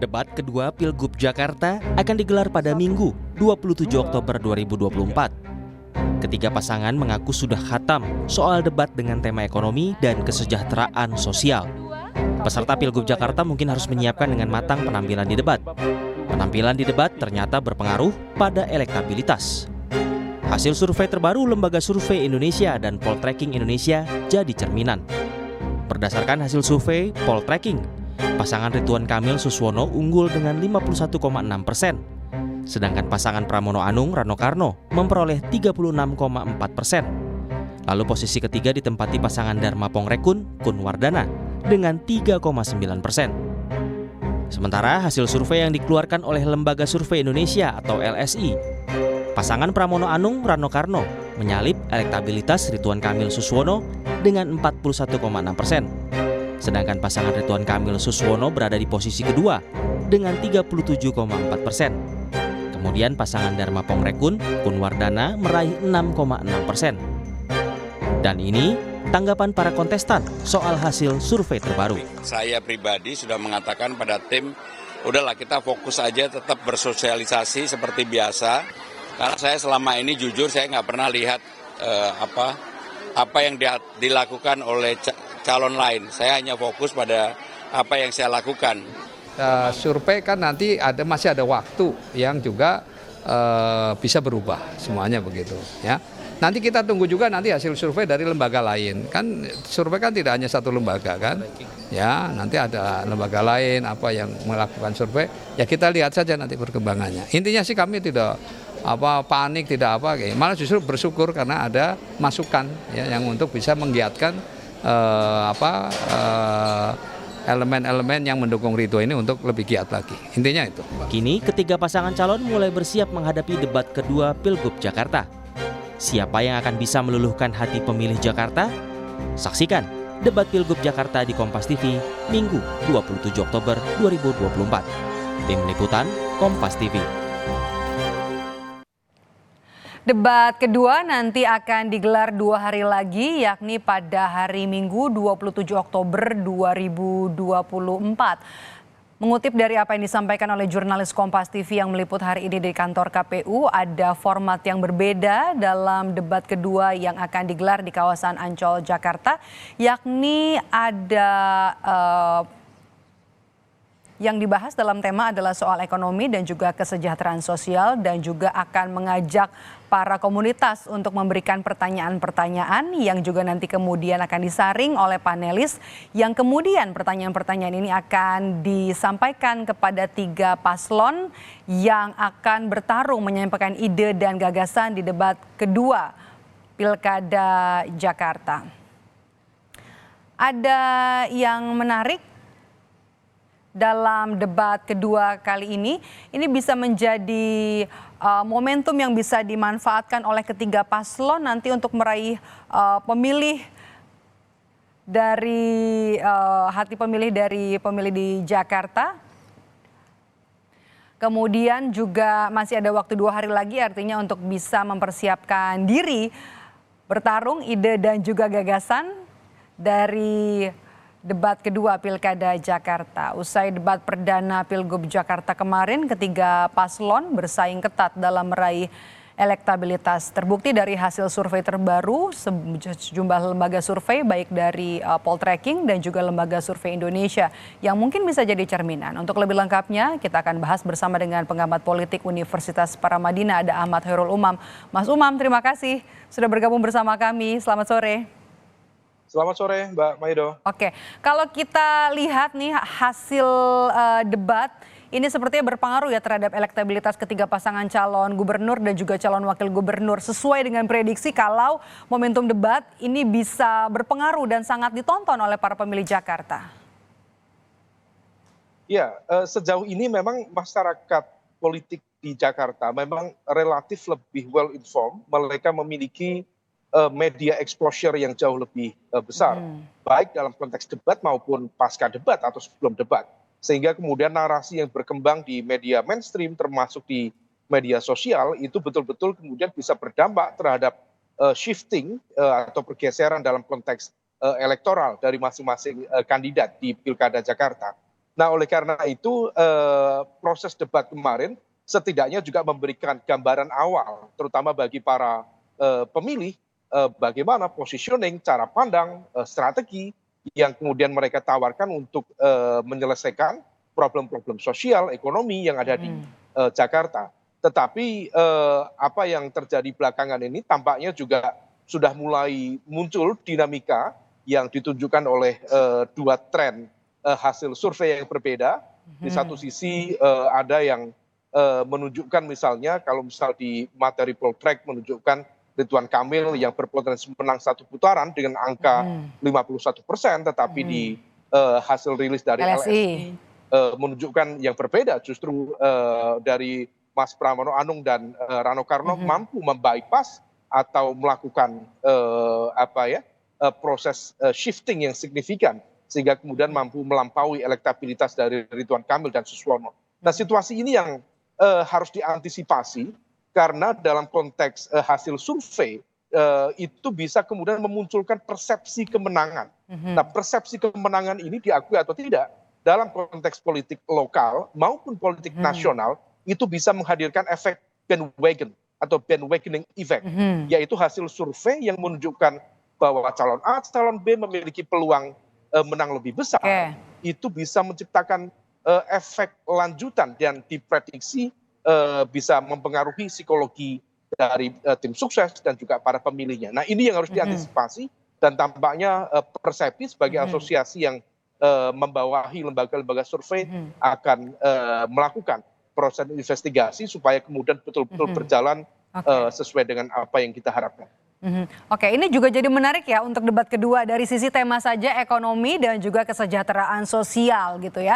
Debat kedua Pilgub Jakarta akan digelar pada Minggu, 27 Oktober 2024. Ketiga pasangan mengaku sudah khatam soal debat dengan tema ekonomi dan kesejahteraan sosial. Peserta Pilgub Jakarta mungkin harus menyiapkan dengan matang penampilan di debat. Penampilan di debat ternyata berpengaruh pada elektabilitas. Hasil survei terbaru Lembaga Survei Indonesia dan Poltreking Indonesia jadi cerminan. Berdasarkan hasil survei Poltreking, pasangan Ridwan Kamil Suswono unggul dengan 51,6%, sedangkan pasangan Pramono Anung Rano Karno memperoleh 36,4%. Lalu posisi ketiga ditempati pasangan Dharma Pongrekun Kun Wardana dengan 3,9%. Sementara hasil survei yang dikeluarkan oleh Lembaga Survei Indonesia atau LSI, pasangan Pramono Anung Rano Karno menyalip elektabilitas Ridwan Kamil Suswono dengan 41,6%. Sedangkan pasangan Ridwan Kamil Suswono berada di posisi kedua dengan 37,4%. Kemudian pasangan Dharma Pongrekun Kun Wardana meraih 6,6%. Dan ini tanggapan para kontestan soal hasil survei terbaru. Saya pribadi sudah mengatakan pada tim, udahlah kita fokus aja tetap bersosialisasi seperti biasa. Karena saya selama ini jujur saya nggak pernah lihat apa yang dilakukan oleh calon lain. Saya hanya fokus pada apa yang saya lakukan. Survei kan nanti masih ada waktu yang juga bisa berubah semuanya begitu ya. Nanti kita tunggu juga nanti hasil survei dari lembaga lain. Kan survei kan tidak hanya satu lembaga kan. Ya, nanti ada lembaga lain apa yang melakukan survei. Ya kita lihat saja nanti perkembangannya. Intinya sih kami tidak panik, tidak malah justru bersyukur karena ada masukan ya yang untuk bisa menggiatkan elemen-elemen yang mendukung Ridwan ini untuk lebih giat lagi. Intinya itu. Kini ketiga pasangan calon mulai bersiap menghadapi debat kedua Pilgub Jakarta. Siapa yang akan bisa meluluhkan hati pemilih Jakarta? Saksikan debat Pilgub Jakarta di Kompas TV Minggu 27 Oktober 2024. Tim Liputan Kompas TV. Debat kedua nanti akan digelar 2 hari lagi, yakni pada hari Minggu 27 Oktober 2024. Mengutip dari apa yang disampaikan oleh jurnalis Kompas TV yang meliput hari ini di kantor KPU, ada format yang berbeda dalam debat kedua yang akan digelar di kawasan Ancol, Jakarta, yakni ada yang dibahas dalam tema adalah soal ekonomi dan juga kesejahteraan sosial, dan juga akan mengajak para komunitas untuk memberikan pertanyaan-pertanyaan yang juga nanti kemudian akan disaring oleh panelis, yang kemudian pertanyaan-pertanyaan ini akan disampaikan kepada 3 paslon yang akan bertarung menyampaikan ide dan gagasan di debat kedua Pilkada Jakarta. Ada yang menarik dalam debat kedua kali ini bisa menjadi momentum yang bisa dimanfaatkan oleh ketiga paslon nanti untuk meraih pemilih dari hati pemilih dari pemilih di Jakarta. Kemudian juga masih ada waktu 2 hari lagi, artinya untuk bisa mempersiapkan diri bertarung ide dan juga gagasan dari debat kedua Pilkada Jakarta. Usai debat perdana Pilgub Jakarta kemarin, ketiga paslon bersaing ketat dalam meraih elektabilitas. Terbukti dari hasil survei terbaru sejumlah lembaga survei baik dari Poltreking dan juga Lembaga Survei Indonesia yang mungkin bisa jadi cerminan. Untuk lebih lengkapnya kita akan bahas bersama dengan pengamat politik Universitas Paramadina, ada Ahmad Khairul Umam. Mas Umam, terima kasih sudah bergabung bersama kami. Selamat sore. Selamat sore Mbak Maido. Oke, kalau kita lihat nih hasil debat ini sepertinya berpengaruh ya terhadap elektabilitas ketiga pasangan calon gubernur dan juga calon wakil gubernur. Sesuai dengan prediksi kalau momentum debat ini bisa berpengaruh dan sangat ditonton oleh para pemilih Jakarta. Ya, sejauh ini memang masyarakat politik di Jakarta memang relatif lebih well informed. Mereka memiliki media exposure yang jauh lebih besar, baik dalam konteks debat maupun pasca debat atau sebelum debat. Sehingga kemudian narasi yang berkembang di media mainstream termasuk di media sosial itu betul-betul kemudian bisa berdampak terhadap shifting atau pergeseran dalam konteks elektoral dari masing-masing kandidat di Pilkada Jakarta. Nah, oleh karena itu proses debat kemarin setidaknya juga memberikan gambaran awal, terutama bagi para pemilih, bagaimana positioning, cara pandang, strategi yang kemudian mereka tawarkan untuk menyelesaikan problem-problem sosial, ekonomi yang ada di Jakarta. Tetapi apa yang terjadi belakangan ini tampaknya juga sudah mulai muncul dinamika yang ditunjukkan oleh dua tren hasil survei yang berbeda. Di satu sisi ada yang menunjukkan misalnya kalau misal di materi Poltrek menunjukkan Ridwan Kamil yang berpotensi menang satu putaran dengan angka 51%, tetapi di hasil rilis dari LSI menunjukkan yang berbeda, justru dari Mas Pramono Anung dan Rano Karno mampu membypass atau melakukan proses shifting yang signifikan sehingga kemudian mampu melampaui elektabilitas dari Ridwan Kamil dan Suswono. Nah, situasi ini yang harus diantisipasi karena dalam konteks hasil survei itu bisa kemudian memunculkan persepsi kemenangan. Nah, persepsi kemenangan ini diakui atau tidak dalam konteks politik lokal maupun politik nasional itu bisa menghadirkan efek bandwagon atau bandwagoning effect, yaitu hasil survei yang menunjukkan bahwa calon A, calon B memiliki peluang menang lebih besar, itu bisa menciptakan efek lanjutan dan diprediksi bisa mempengaruhi psikologi dari tim sukses dan juga para pemilihnya. Nah, ini yang harus diantisipasi dan tampaknya Persepi sebagai asosiasi yang membawahi lembaga-lembaga survei akan melakukan proses investigasi supaya kemudian betul-betul berjalan sesuai dengan apa yang kita harapkan. Oke, ini juga jadi menarik ya untuk debat kedua dari sisi tema saja ekonomi dan juga kesejahteraan sosial gitu ya.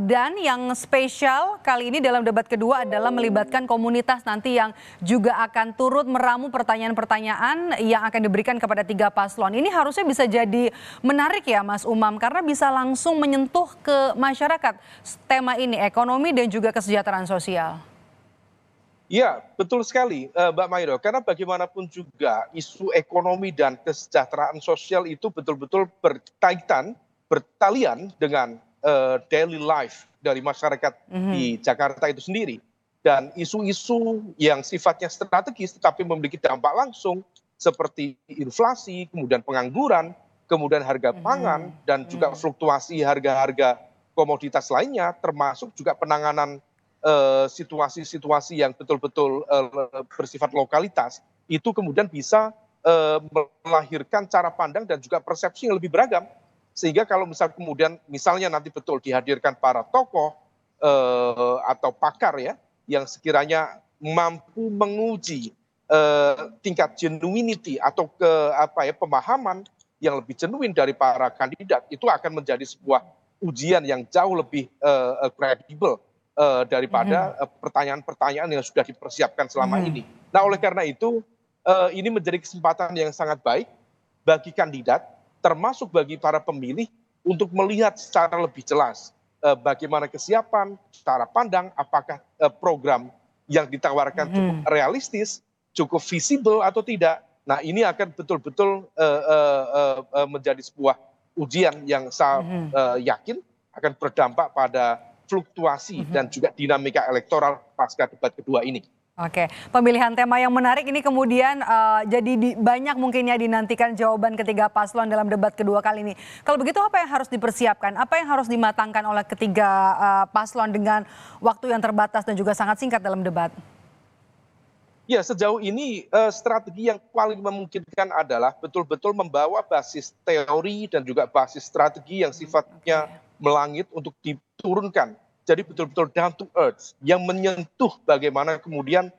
Dan yang spesial kali ini dalam debat kedua adalah melibatkan komunitas nanti yang juga akan turut meramu pertanyaan-pertanyaan yang akan diberikan kepada 3 paslon. Ini harusnya bisa jadi menarik ya Mas Umam karena bisa langsung menyentuh ke masyarakat tema ini ekonomi dan juga kesejahteraan sosial. Ya, betul sekali Mbak Mairo, karena bagaimanapun juga isu ekonomi dan kesejahteraan sosial itu betul-betul berkaitan, bertalian dengan daily life dari masyarakat di Jakarta itu sendiri. Dan isu-isu yang sifatnya strategis tetapi memiliki dampak langsung seperti inflasi, kemudian pengangguran, kemudian harga pangan, dan juga fluktuasi harga-harga komoditas lainnya, termasuk juga penanganan situasi-situasi yang betul-betul bersifat lokalitas, itu kemudian bisa melahirkan cara pandang dan juga persepsi yang lebih beragam. Sehingga kalau misalnya nanti betul dihadirkan para tokoh atau pakar ya, yang sekiranya mampu menguji tingkat genuinity atau pemahaman yang lebih genuin dari para kandidat, itu akan menjadi sebuah ujian yang jauh lebih kredibel daripada pertanyaan-pertanyaan yang sudah dipersiapkan selama ini. Nah, oleh karena itu ini menjadi kesempatan yang sangat baik bagi kandidat, termasuk bagi para pemilih untuk melihat secara lebih jelas bagaimana kesiapan, cara pandang, apakah program yang ditawarkan cukup realistis, cukup visible atau tidak. Nah, ini akan betul-betul menjadi sebuah ujian yang saya yakin akan berdampak pada fluktuasi dan juga dinamika elektoral pasca debat kedua ini. Oke, pemilihan tema yang menarik ini kemudian jadi banyak mungkinnya dinantikan jawaban ketiga paslon dalam debat kedua kali ini. Kalau begitu apa yang harus dipersiapkan? Apa yang harus dimatangkan oleh ketiga paslon dengan waktu yang terbatas dan juga sangat singkat dalam debat? Ya, sejauh ini strategi yang paling memungkinkan adalah betul-betul membawa basis teori dan juga basis strategi yang sifatnya melangit untuk diturunkan. Jadi betul-betul down to earth yang menyentuh bagaimana kemudian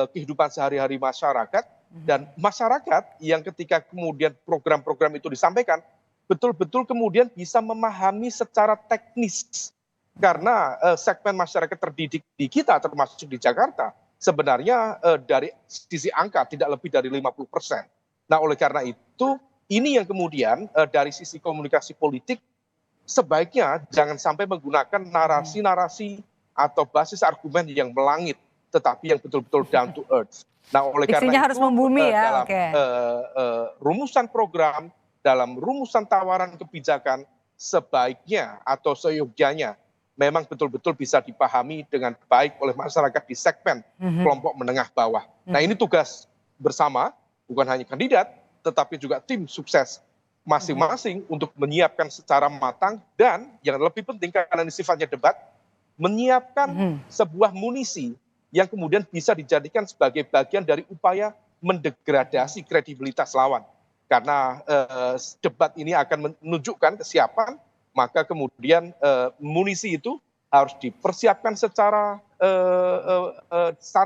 kehidupan sehari-hari masyarakat dan masyarakat yang ketika kemudian program-program itu disampaikan betul-betul kemudian bisa memahami secara teknis. Karena segmen masyarakat terdidik di kita termasuk di Jakarta sebenarnya dari sisi angka tidak lebih dari 50%. Nah, oleh karena itu ini yang kemudian dari sisi komunikasi politik sebaiknya jangan sampai menggunakan narasi-narasi atau basis argumen yang melangit, tetapi yang betul-betul down to earth. Nah, oleh karena itu harus membumi ya. Dalam rumusan program, dalam rumusan tawaran kebijakan, sebaiknya atau seyogyanya memang betul-betul bisa dipahami dengan baik oleh masyarakat di segmen kelompok menengah bawah. Nah, ini tugas bersama, bukan hanya kandidat, tetapi juga tim sukses masing-masing untuk menyiapkan secara matang dan yang lebih penting karena ini sifatnya debat, menyiapkan sebuah munisi yang kemudian bisa dijadikan sebagai bagian dari upaya mendegradasi kredibilitas lawan. Karena debat ini akan menunjukkan kesiapan, maka kemudian munisi itu harus dipersiapkan secara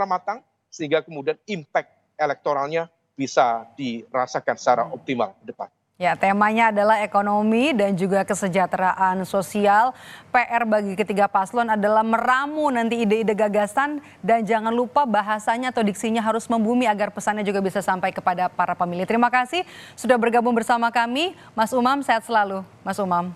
matang sehingga kemudian impact elektoralnya bisa dirasakan secara optimal ke depan. Ya, temanya adalah ekonomi dan juga kesejahteraan sosial. PR bagi ketiga paslon adalah meramu nanti ide-ide gagasan dan jangan lupa bahasanya atau diksinya harus membumi agar pesannya juga bisa sampai kepada para pemilih. Terima kasih sudah bergabung bersama kami, Mas Umam. Sehat selalu, Mas Umam.